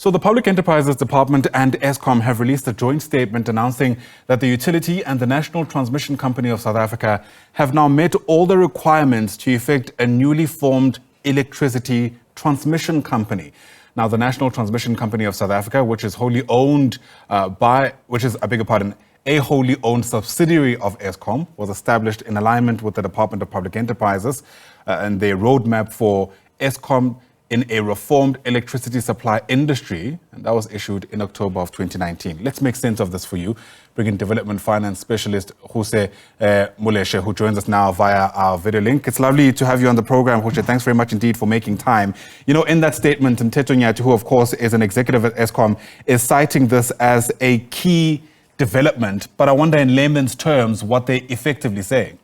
So the Public Enterprises Department and Eskom have released a joint statement announcing that the utility and the National Transmission Company of South Africa have now met all the requirements to effect a newly formed electricity transmission company. Now, the National Transmission Company of South Africa, which is wholly owned a wholly owned subsidiary of Eskom, was established in alignment with the Department of Public Enterprises and their roadmap for Eskom in a reformed electricity supply industry, and that was issued in October of 2019. Let's make sense of this for you. Bring in development finance specialist Ruse Moleshe, who joins us now via our video link. It's lovely to have you on the program, Ruse. Thanks very much indeed for making time. You know, in that statement, Mteto Nyati, who of course is an executive at Eskom, is citing this as a key development, but I wonder in layman's terms what they're effectively saying.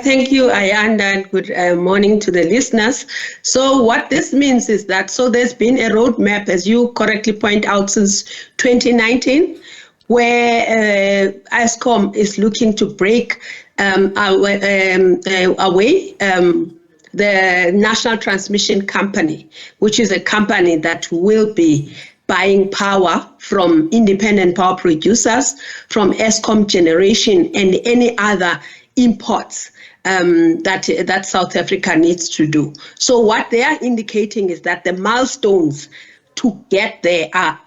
Thank you, Ayanda, and good morning to the listeners. So what this means is that, there's been a roadmap, as you correctly point out, since 2019, where Eskom is looking to break away the National Transmission Company, which is a company that will be buying power from independent power producers, from Eskom generation, and any other imports that South Africa needs to do. So what they are indicating is that the milestones to get there are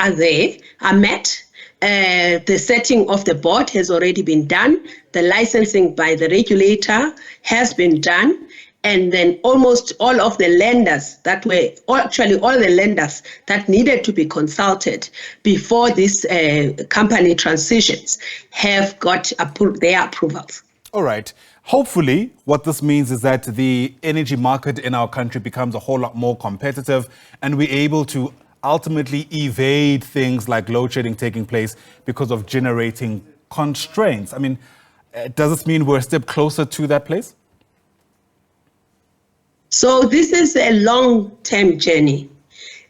met. The setting of the board has already been done. The licensing by the regulator has been done. And then almost all of the lenders that needed to be consulted before this company transitions have got their approvals. All right. Hopefully, what this means is that the energy market in our country becomes a whole lot more competitive and we're able to ultimately evade things like load shedding taking place because of generating constraints. I mean, does this mean we're a step closer to that place? So this is a long-term journey.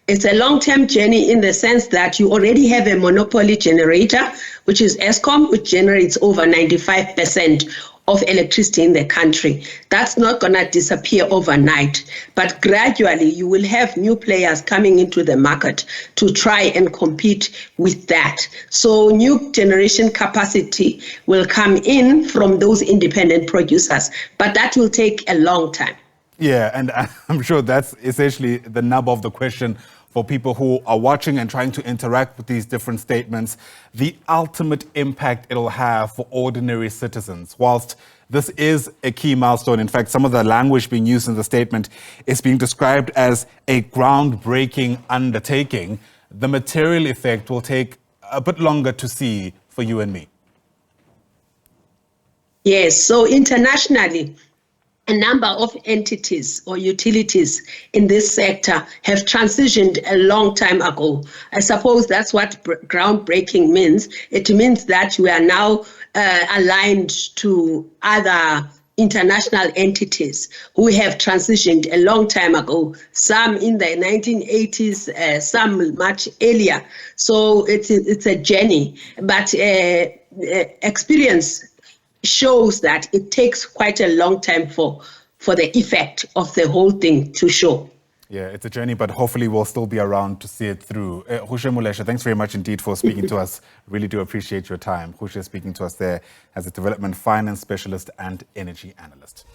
It's a long-term journey in the sense that you already have a monopoly generator, which is Eskom, which generates over 95% of electricity in the country. That's not going to disappear overnight, but gradually you will have new players coming into the market to try and compete with that. So new generation capacity will come in from those independent producers, but that will take a long time. Yeah, and I'm sure that's essentially the nub of the question for people who are watching and trying to interact with these different statements, the ultimate impact it'll have for ordinary citizens. Whilst this is a key milestone, in fact, some of the language being used in the statement is being described as a groundbreaking undertaking, the material effect will take a bit longer to see for you and me. Yes, so internationally, a number of entities or utilities in this sector have transitioned a long time ago. I suppose that's what groundbreaking means. It means that we are now aligned to other international entities who have transitioned a long time ago, some in the 1980s, some much earlier. So it's a journey, but experience shows that it takes quite a long time for the effect of the whole thing to show. Yeah, it's a journey, but hopefully we'll still be around to see it through. Ruse Moleshe, thanks very much indeed for speaking to us. Really do appreciate your time. Ruse speaking to us there as a development finance specialist and energy analyst.